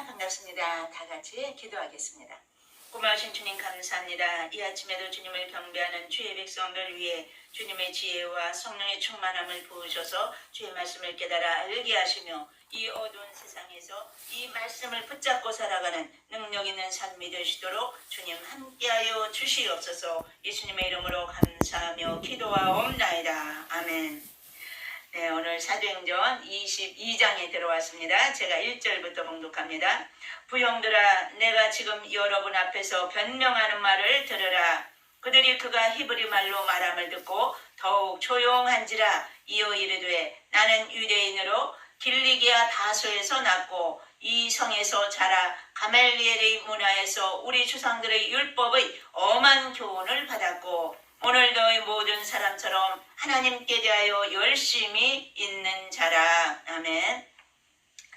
반갑습니다. 다 같이 기도하겠습니다. 고마우신 주님 감사합니다. 이 아침에도 주님을 경배하는 주의 백성들 위해 주님의 지혜와 성령의 충만함을 부으셔서 주의 말씀을 깨달아 알게 하시며 이 어두운 세상에서 이 말씀을 붙잡고 살아가는 능력 있는 삶이 되시도록 주님 함께하여 주시옵소서. 예수님의 이름으로 감사하며 기도하옵나이다. 아멘. 네, 오늘 사도행전 22장에 들어왔습니다. 제가 1절부터 봉독합니다. 부형들아, 내가 지금 여러분 앞에서 변명하는 말을 들으라. 그들이 그가 히브리 말로 말함을 듣고 더욱 조용한지라. 이어 이르되 나는 유대인으로 길리기아 다소에서 났고 이 성에서 자라 가멜리엘의 문화에서 우리 조상들의 율법의 엄한 교훈을 받았고 오늘 너희 모든 사람처럼 하나님께 대하여 열심히 있는 자라. 아멘.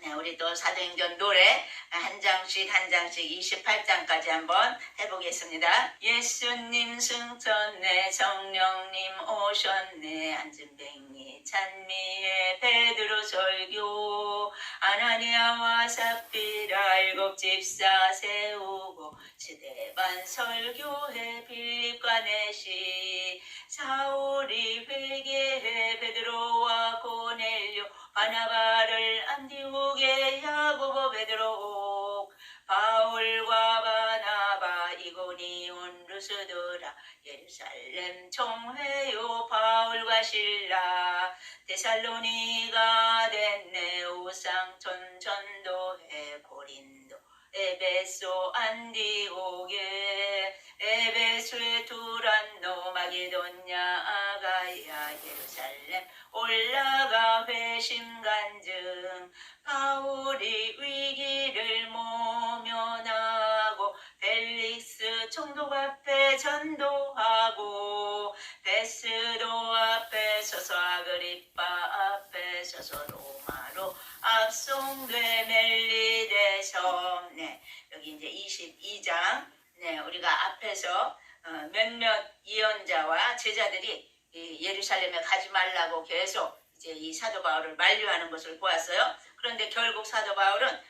네, 우리 또 사도행전 노래 한 장씩 28장까지 한번 해보겠습니다. 예수님 승천네, 성령님 오셨네, 안진뱅이 찬미의 베드로 설교, 아나니아와 삽비라 일곱 집사 세우고 스데반 설교해 빌립과 내시, 사울이 회개해 베드로와 고넬료 바나바를 안디옥에 야고보 베드로, 바울과 바나바 이고니온 루스드라 예루살렘 총회요 바울과 실라, 데살로니가 덴네 우상촌 전도회 고린도 에베소 안디옥에, 에베소의 두란노 마게도냐 아가야 예루살렘 올라가 회심간증, 바울이 위기를 모면하고 벨릭스 총독 앞에 전도하고 베스도 앞에 서서 아그리빠 앞에 서서 로마로 압송돼 멜리데서. 네, 여기 이제 22장. 네, 우리가 앞에서 몇몇 예언자와 제자들이 예루살렘에 가지 말라고 계속 이제 이 사도 바울을 만류하는 것을 보았어요. 그런데 결국 사도 바울은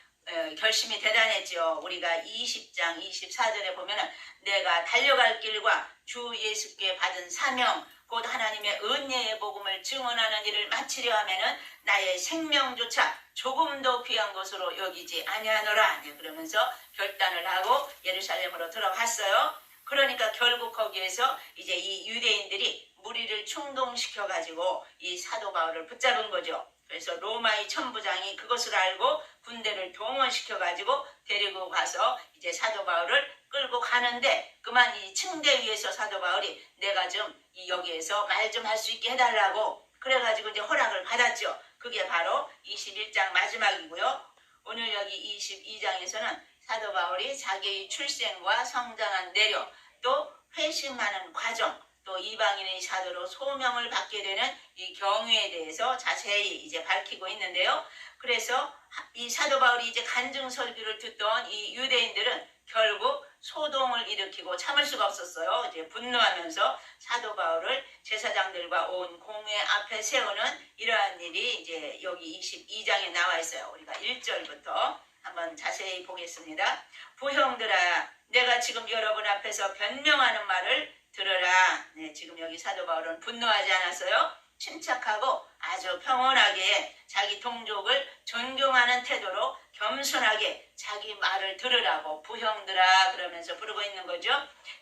결심이 대단했죠. 우리가 20장 24절에 보면은 내가 달려갈 길과 주 예수께 받은 사명 곧 하나님의 은혜의 복음을 증언하는 일을 마치려 하면은 나의 생명조차 조금도 귀한 것으로 여기지 아니하노라. 그러면서 결단을 하고 예루살렘으로 들어갔어요. 그러니까 결국 거기에서 이제 이 유대인들이 무리를 충동시켜 가지고 이 사도 바울을 붙잡은 거죠. 그래서 로마의 천부장이 그것을 알고 군대를 동원시켜 가지고 데리고 가서 이제 사도 바울을 끌고 가는데, 그만 이 층대 위에서 사도 바울이 내가 좀 여기에서 말 좀 할 수 있게 해달라고 그래가지고 이제 허락을 받았죠. 그게 바로 21장 마지막이고요. 오늘 여기 22장에서는 사도 바울이 자기의 출생과 성장한 내력, 또 회심하는 과정, 또 이방인의 사도로 소명을 받게 되는 이 경위에 대해서 자세히 이제 밝히고 있는데요. 그래서 이 사도 바울이 이제 간증 설교를 듣던 이 유대인들은 결국 소동을 일으키고 참을 수가 없었어요. 이제 분노하면서 사도 바울을 제사장들과 온 공회 앞에 세우는 이러한 일이 이제 여기 22장에 나와 있어요. 우리가 1절부터 한번 자세히 보겠습니다. 부형들아, 내가 지금 여러분 앞에서 변명하는 말을 들으라. 네, 지금 여기 사도 바울은 분노하지 않았어요. 침착하고 아주 평온하게 자기 동족을 존경하는 태도로 겸손하게 자기 말을 들으라고 부형들아 그러면서 부르고 있는 거죠.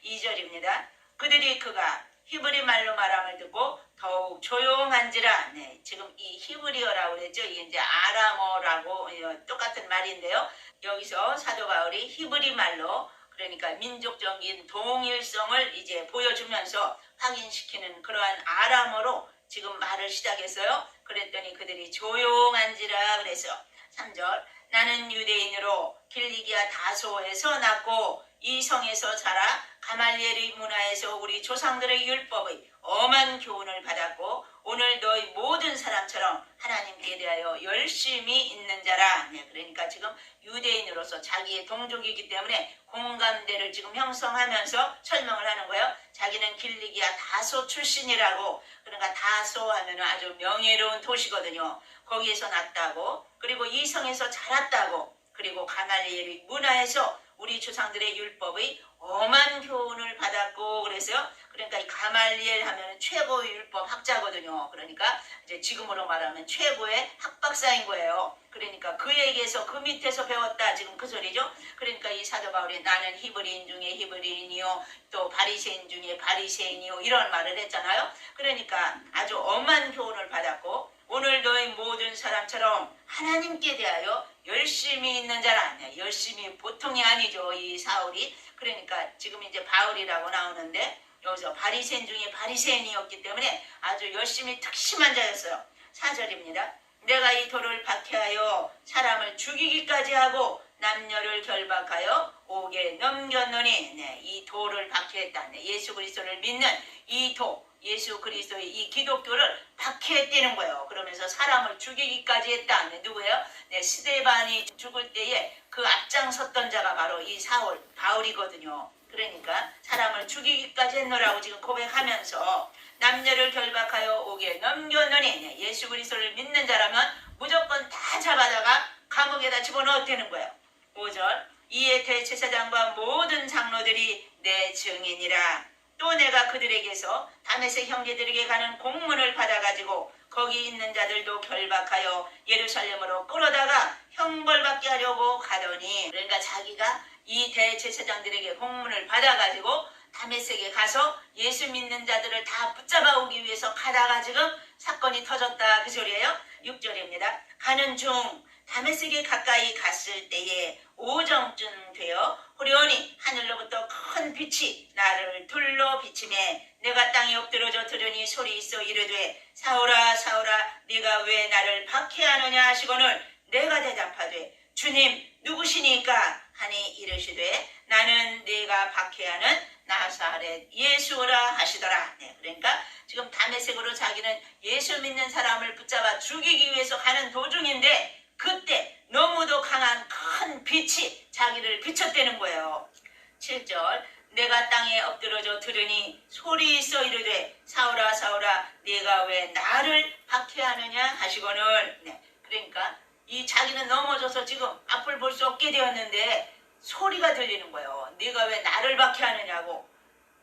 2절입니다. 그들이 그가 히브리 말로 말함을 듣고 더욱 조용한지라. 네, 지금 이 히브리어라고 그랬죠. 이게 이제 아람어라고 똑같은 말인데요. 여기서 사도 바울이 히브리 말로, 그러니까 민족적인 동일성을 이제 보여주면서 확인시키는 그러한 아람어로 지금 말을 시작했어요. 그랬더니 그들이 조용한지라 그래서 3절 나는 유대인으로 길리기아 다소에서 났고 이 성에서 자라 가말리엘의 문화에서 우리 조상들의 율법의 엄한 교훈을 받았고 오늘 너희 모든 사람처럼 하나님께 대하여 열심히 있는 자라. 네, 그러니까 지금 유대인으로서 자기의 동족이기 때문에 공감대를 지금 형성하면서 설명을 하는 거예요. 자기는 길리기아 다소 출신이라고. 그러니까 다소 하면 아주 명예로운 도시거든요. 거기에서 났다고. 그리고 이 성에서 자랐다고. 그리고 가말리엘의 문화에서 우리 조상들의 율법의 엄한 교훈을 받았고 그래서요. 그러니까 이 가말리엘 하면 최고의 율법 학자거든요. 그러니까 이제 지금으로 말하면 최고의 학박사인 거예요. 그러니까 그에게서 그 밑에서 배웠다 지금 그 소리죠. 그러니까 이 사도 바울이 나는 히브리인 중에 히브리인이요 또 바리새인 중에 바리새인이요 이런 말을 했잖아요. 그러니까 아주 엄한 교훈을 받았고 오늘 너희 모든 사람처럼 하나님께 대하여 열심히 있는 자라 아니야. 열심히 보통이 아니죠. 이 사울이. 그러니까 지금 이제 바울이라고 나오는데 여기서 바리새인 중에 바리새인이었기 때문에 아주 열심히 특심한 자였어요. 4절입니다. 내가 이 돌을 박해하여 사람을 죽이기까지 하고 남녀를 결박하여 옥에 넘겼노니 네, 이 돌을 박해했다. 네, 예수 그리스도를 믿는 이 도 예수 그리스도의 이 기독교를 박해했다는 거예요. 그러면서 사람을 죽이기까지 했다. 네, 누구예요? 네, 스데반이 죽을 때에 그 앞장섰던 자가 바로 이 사울, 바울이거든요. 그러니까 사람을 죽이기까지 했노라고 지금 고백하면서 남녀를 결박하여 옥에 넘겼노니 네, 예수 그리스도를 믿는 자라면 무조건 다 잡아다가 감옥에다 집어넣었다는 거예요. 5절 이에 대제사장과 모든 장로들이 내 증인이라. 또 내가 그들에게서 다메섹 형제들에게 가는 공문을 받아가지고 거기 있는 자들도 결박하여 예루살렘으로 끌어다가 형벌받게 하려고 가더니 그러니까 자기가 이 대제사장들에게 공문을 받아가지고 다메섹에 가서 예수 믿는 자들을 다 붙잡아 오기 위해서 가다가 지금 사건이 터졌다 그 소리예요. 6절입니다. 가는 중 다메섹에 가까이 갔을 때에 오정쯤 되어 호련히 하늘로부터 큰 빛이 나를 둘러 비치매 내가 땅에 엎드러져 들으니 소리 있어 이르되 사울아 사울아 네가 왜 나를 박해하느냐 하시거늘 내가 대답하되 주님 누구시니까 하니 이르시되 나는 네가 박해하는 나사렛 예수라 하시더라. 네, 그러니까 지금 다메섹으로 자기는 예수 믿는 사람을 붙잡아 죽이기 위해서 가는 도중인데 그때 너무도 강한 큰 빛이 자기를 비췄다는 거예요. 7절 내가 땅에 엎드러져 들으니 소리 있어 이르되 사울아 사울아 네가 왜 나를 박해하느냐 하시거늘 네, 그러니까 이 자기는 넘어져서 지금 앞을 볼 수 없게 되었는데 소리가 들리는 거예요. 네가 왜 나를 박해하느냐고.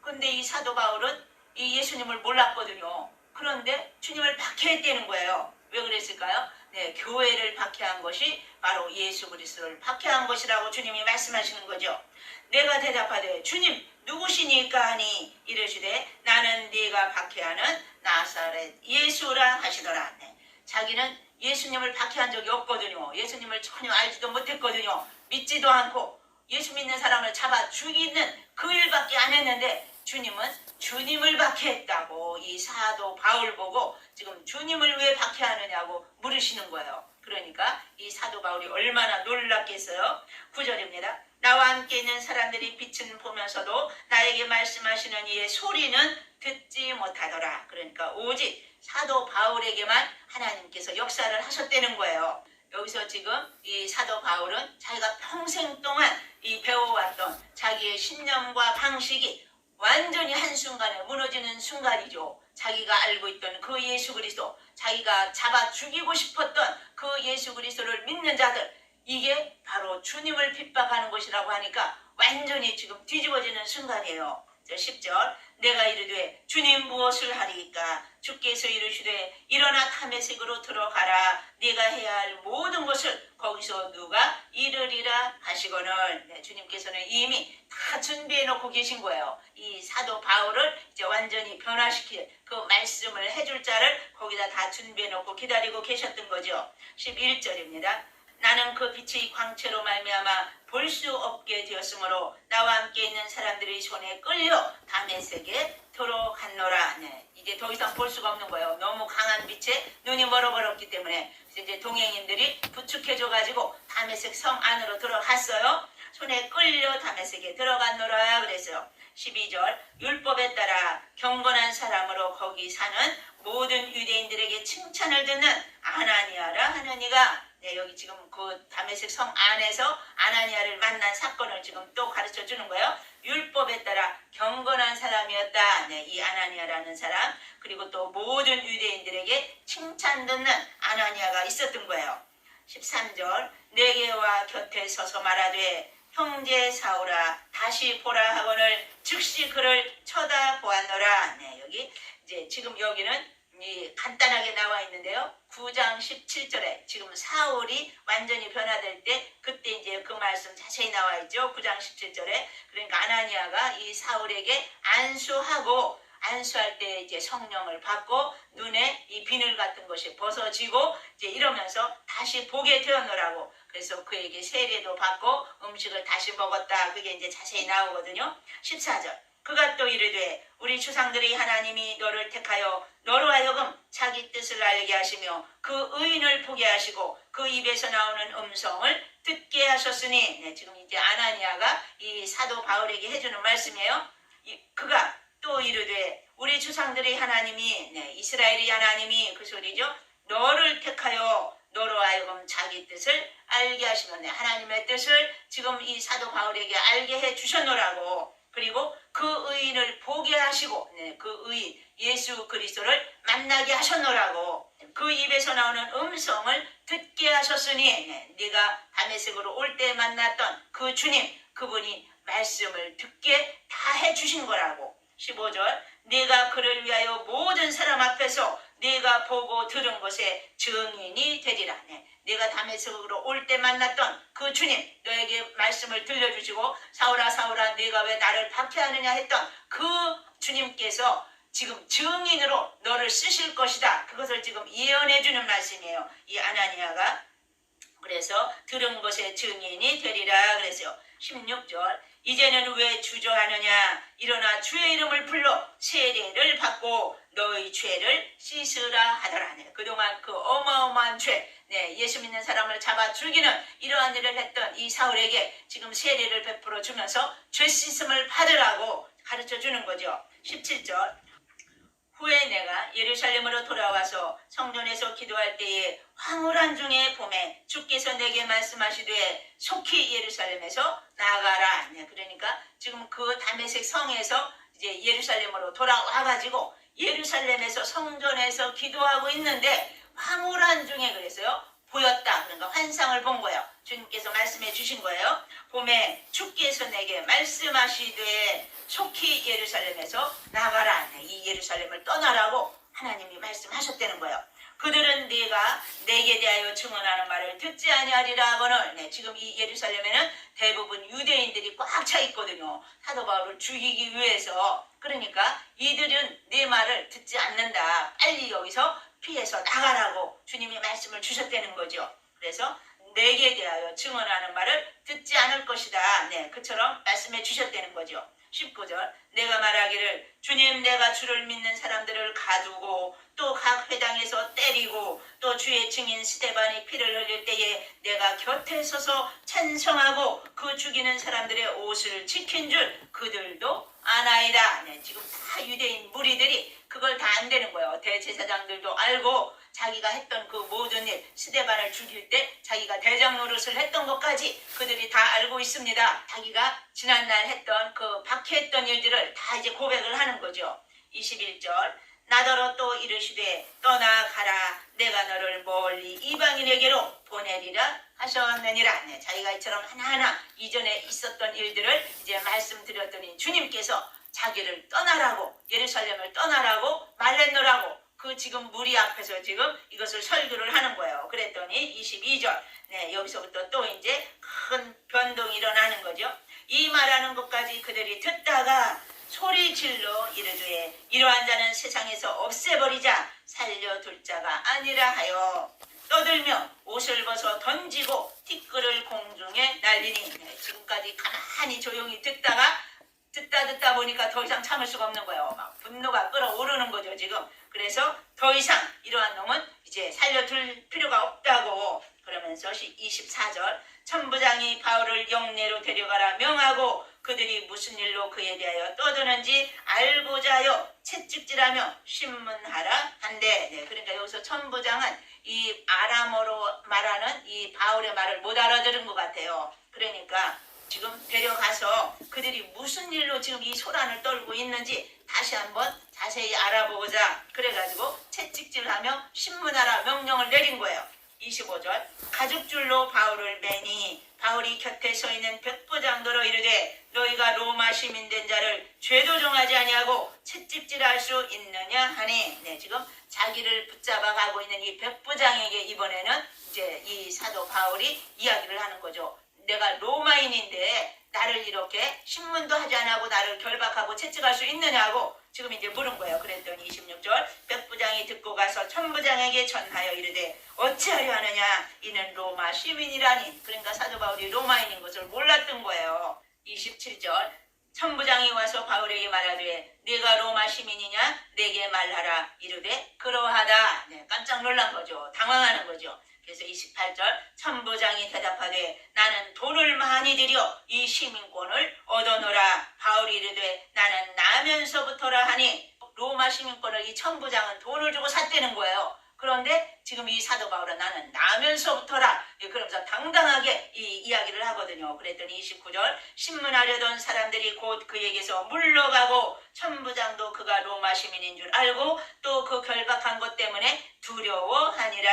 근데 이 사도 바울은 이 예수님을 몰랐거든요. 그런데 주님을 박해했다는 거예요. 왜 그랬을까요? 네, 교회를 박해한 것이 바로 예수 그리스도를 박해한 것이라고 주님이 말씀하시는 거죠. 내가 대답하되 주님 누구시니까 하니 이르시되 나는 네가 박해하는 나사렛 예수라 하시더라. 네, 자기는 예수님을 박해한 적이 없거든요. 예수님을 전혀 알지도 못했거든요. 믿지도 않고 예수 믿는 사람을 잡아 죽이는 그 일밖에 안 했는데 주님은 주님을 박해했다고 이 사도 바울 보고 지금 주님을 왜 박해하느냐고 물으시는 거예요. 그러니까 이 사도 바울이 얼마나 놀랐겠어요. 9절입니다. 나와 함께 있는 사람들이 빛은 보면서도 나에게 말씀하시는 이의 소리는 듣지 못하더라. 그러니까 오직 사도 바울에게만 하나님께서 역사를 하셨다는 거예요. 여기서 지금 이 사도 바울은 자기가 평생 동안 이 배워왔던 자기의 신념과 방식이 완전히 한순간에 무너지는 순간이죠. 자기가 알고 있던 그 예수 그리스도, 자기가 잡아 죽이고 싶었던 그 예수 그리스도를 믿는 자들, 이게 바로 주님을 핍박하는 것이라고 하니까 완전히 지금 뒤집어지는 순간이에요. 10절 내가 이르되 주님 무엇을 하리이까 주께서 이르시되 일어나 다메섹으로 들어가라 네가 해야 할 모든 것을 거기서 누가 이르리라 하시거늘 네, 주님께서는 이미 다 준비해 놓고 계신 거예요. 이 사도 바울을 이제 완전히 변화시킬 그 말씀을 해줄 자를 거기다 다 준비해 놓고 기다리고 계셨던 거죠. 11절입니다. 나는 그 빛의 광채로 말미암아 볼 수 없게 되었으므로 나와 함께 있는 사람들의 손에 끌려 다메섹에 들어갔노라. 네, 이제 더 이상 볼 수가 없는 거예요. 너무 강한 빛에 눈이 멀어버렸기 때문에 이제 동행인들이 부축해줘가지고 다메섹 성 안으로 들어갔어요. 손에 끌려 다메섹에 들어갔노라 그랬어요. 12절 율법에 따라 경건한 사람으로 거기 사는 모든 유대인들에게 칭찬을 듣는 아나니아라 하는 이가 네, 여기 지금 그 다메섹 성 안에서 아나니아를 만난 사건을 지금 또 가르쳐 주는 거예요. 율법에 따라 경건한 사람이었다. 네, 이 아나니아라는 사람. 그리고 또 모든 유대인들에게 칭찬 듣는 아나니아가 있었던 거예요. 13절 내게와 곁에 서서 말하되 형제 사울아 다시 보라 하거늘 즉시 그를 쳐다보았노라. 네, 여기 이제 지금 여기는 간단하게 나와 있는데요. 9장 17절에 지금 사울이 완전히 변화될 때 그때 이제 그 말씀 자세히 나와 있죠. 9장 17절에 그러니까 아나니아가 이 사울에게 안수할 때 이제 성령을 받고 눈에 이 비늘 같은 것이 벗어지고 이제 이러면서 다시 보게 되었노라고. 그래서 그에게 세례도 받고 음식을 다시 먹었다. 그게 이제 자세히 나오거든요. 14절. 그가 또 이르되 우리 조상들의 하나님이 너를 택하여 너로 하여금 자기 뜻을 알게 하시며 그 의인을 보게 하시고 그 입에서 나오는 음성을 듣게 하셨으니. 네, 지금 이제 아나니아가 이 사도 바울에게 해주는 말씀이에요. 그가 또 이르되 우리 조상들의 하나님이 이스라엘의 하나님이 그 소리죠. 너를 택하여 너로 하여금 자기 뜻을 알게 하시면 하나님의 뜻을 지금 이 사도 바울에게 알게 해 주셨노라고. 그리고 그 의인을 보게 하시고 그 의인 예수 그리스도를 만나게 하셨노라고. 그 입에서 나오는 음성을 듣게 하셨으니 네가 다메섹으로 올 때 만났던 그 주님 그분이 말씀을 듣게 다 해주신 거라고. 15절. 네가 그를 위하여 모든 사람 앞에서 네가 보고 들은 것에 증인이 되리라. 네가 다메섹으로 올 때 만났던 그 주님 너에게 말씀을 들려주시고 사울아 사울아 네가 왜 나를 박해하느냐 했던 그 주님께서 지금 증인으로 너를 쓰실 것이다. 그것을 지금 예언해 주는 말씀이에요. 이 아나니아가. 그래서 들은 것에 증인이 되리라 그랬어요. 16절. 이제는 왜 주저하느냐 일어나 주의 이름을 불러 세례를 받고 너의 죄를 씻으라 하더라. 그동안 그 어마어마한 죄 예수 믿는 사람을 잡아 죽이는 이러한 일을 했던 이 사울에게 지금 세례를 베풀어 주면서 죄 씻음을 받으라고 가르쳐 주는 거죠. 17절. 후에 내가 예루살렘으로 돌아와서 성전에서 기도할 때에 황홀한 중에 봄에 주께서 내게 말씀하시되 속히 예루살렘에서 나가라. 그러니까 지금 그 다메섹 성에서 이제 예루살렘으로 돌아와가지고 예루살렘에서 성전에서 기도하고 있는데 황홀한 중에 그래서요 보였다. 그러니까 환상을 본 거예요. 주님께서 말씀해 주신 거예요. 봄에 주께서 내게 말씀하시되 속히 예루살렘에서 나가라. 이 예루살렘을 떠나라고 하나님이 말씀하셨다는 거예요. 그들은 네가 내게 대하여 증언하는 말을 듣지 아니하리라 하거늘. 지금 이 예루살렘에는 대부분 유대인들이 꽉 차 있거든요. 사도 바울을 죽이기 위해서. 그러니까 이들은 네 말을 듣지 않는다. 빨리 여기서 피해서 나가라고 주님이 말씀을 주셨다는 거죠. 그래서 내게 대하여 증언하는 말을 듣지 않을 것이다. 그처럼 말씀해 주셨다는 거죠. 19절. 내가 말하기를 주님 내가 주를 믿는 사람들을 가두고 또 각 회당에서 때리고 또 주의 증인 스데반이 피를 흘릴 때에 내가 곁에 서서 찬성하고 그 죽이는 사람들의 옷을 지킨 줄 그들도 아나이다. 지금 다 유대인 무리들이 그걸 다 안 되는 거예요. 대제사장들도 알고 자기가 했던 그 모든 일 스데반을 죽일 때 자기가 대장 노릇을 했던 것까지 그들이 다 알고 있습니다. 자기가 지난날 했던 그 박해했던 일들을 다 이제 고백을 하는 거죠. 21절. 나더러 또 이르시되 떠나가라 내가 너를 멀리 이방인에게로 보내리라 하셨느니라. 자기가 이처럼 하나하나 이전에 있었던 일들을 이제 말씀드렸더니 주님께서 자기를 떠나라고 예루살렘을 떠나라고 말했노라고 그 지금 무리 앞에서 지금 이것을 설교를 하는 거예요. 그랬더니 22절. 여기서부터 또 이제 큰 변동이 일어나는 거죠. 이 말하는 것까지 그들이 듣다가 소리 질러 이르되 이러한 자는 세상에서 없애버리자 살려둘 자가 아니라 하여 떠들며 옷을 벗어 던지고 티끌을 공중에 날리니. 지금까지 가만히 조용히 듣다 보니까 더 이상 참을 수가 없는 거예요. 막 분노가 끓어오르는 거죠 지금. 그래서 더 이상 이러한 놈은 이제 살려둘 필요가 없다고 그러면서 24절. 천부장이 바울을 영내로 데려가라 명하고 그들이 무슨 일로 그에 대하여 떠드는지 알고자 하여 채찍질하며 신문하라 한대. 그러니까 여기서 천부장은 이 아람어로 말하는 이 바울의 말을 못 알아들은 것 같아요. 그러니까 지금 데려가서 그들이 무슨 일로 지금 이 소란을 떨고 있는지 다시 한번 자세히 알아보자. 그래가지고 채찍질하며 신문하라 명령을 내린 거예요. 25절 가죽줄로 바울을 매니 바울이 곁에 서 있는 백부장도로 이르되 너희가 로마 시민 된 자를 죄도 정하지 아니하고 채찍질할 수 있느냐 하니 지금 자기를 붙잡아 가고 있는 이 백부장에게 이번에는 이제 이 사도 바울이 이야기를 하는 거죠. 내가 로마인인데 나를 이렇게 신문도 하지 않고 나를 결박하고 채찍할 수 있느냐고 지금 이제 물은 거예요. 그랬더니 26절 백부장이 듣고 가서 천부장에게 전하여 이르되 어찌하려 하느냐 이는 로마 시민이라니. 그러니까 사도 바울이 로마인인 것을 몰랐던 거예요. 27절 천부장이 와서 바울에게 말하되 네가 로마 시민이냐 내게 말하라 이르되 그러하다. 깜짝 놀란 거죠. 당황하는 거죠. 그래서 28절 천부장이 대답하되 나는 돈을 많이 들여 이 시민권을 얻어노라. 바울이 이르되 나는 나면서부터라 하니 로마 시민권을 이 천부장은 돈을 주고 샀다는 거예요. 그런데 지금 이 사도 바울은 나는 나면서부터라 그러면서 당당하게 이 이야기를 하거든요. 그랬더니 29절 신문하려던 사람들이 곧 그에게서 물러가고 천부장도 그가 로마 시민인 줄 알고 또 그 결박한 것 때문에 두려워하니라.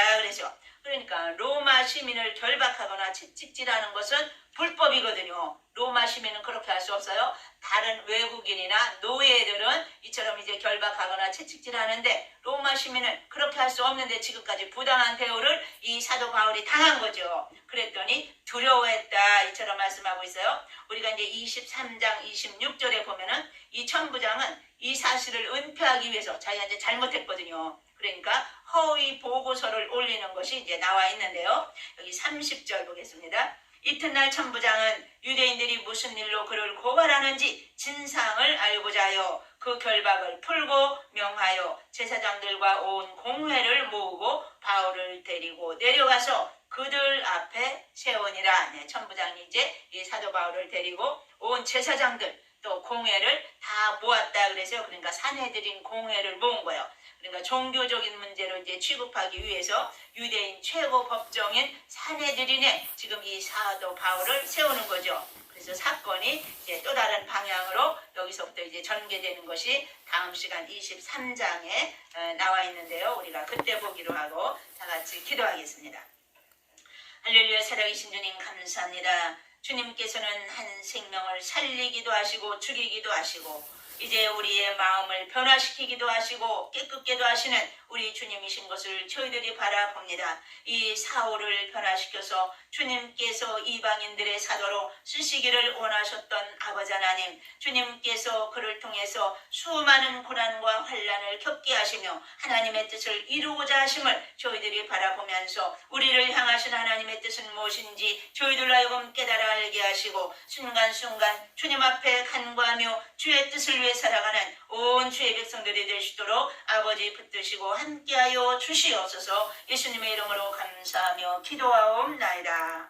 그러니까 로마 시민을 결박하거나 채찍질하는 것은 불법이거든요. 로마 시민은 그렇게 할 수 없어요. 다른 외국인이나 노예들은 이처럼 이제 결박하거나 채찍질하는데 로마 시민은 그렇게 할 수 없는데 지금까지 부당한 대우를 이 사도 바울이 당한 거죠. 그랬더니 두려워했다 이처럼 말씀하고 있어요. 우리가 이제 23장 26절에 보면은 이 천부장은 이 사실을 은폐하기 위해서 자기가 이제 잘못했거든요. 그러니까 허위 보고서를 올리는 것이 이제 나와 있는데요. 여기 30절 보겠습니다. 이튿날 천부장은 유대인들이 무슨 일로 그를 고발하는지 진상을 알고자 하여 그 결박을 풀고 명하여 제사장들과 온 공회를 모으고 바울을 데리고 내려가서 그들 앞에 세우니라. 천부장이 이제 이 사도 바울을 데리고 온 제사장들 또 공회를 다 모았다 그래서 그러니까 산헤드린 공회를 모은 거예요. 그러니까 종교적인 문제로 이제 취급하기 위해서 유대인 최고 법정인 산헤드린에 지금 이 사도 바울을 세우는 거죠. 그래서 사건이 이제 또 다른 방향으로 여기서부터 이제 전개되는 것이 다음 시간 23장에 나와 있는데요. 우리가 그때 보기로 하고 다 같이 기도하겠습니다. 할렐루야. 살아계신 주님 감사합니다. 주님께서는 한 생명을 살리기도 하시고 죽이기도 하시고 이제 우리의 마음을 변화시키기도 하시고 깨끗게도 하시는 우리 주님이신 것을 저희들이 바라봅니다. 이 사울을 변화시켜서 주님께서 이방인들의 사도로 쓰시기를 원하셨던 아버지 하나님, 주님께서 그를 통해서 수많은 고난과 환난을 겪게 하시며 하나님의 뜻을 이루고자 하심을 저희들이 바라보면서 우리를 향하신 하나님의 뜻은 무엇인지 저희들 하여금 깨달아 알게 하시고 순간순간 주님 앞에 간구하며 주의 뜻을 위해 살아가는 온 주의 백성들이 될 수 있도록 아버지 붙드시고 함께하여 주시옵소서. 예수님의 이름으로 감사하며 기도하옵나이다.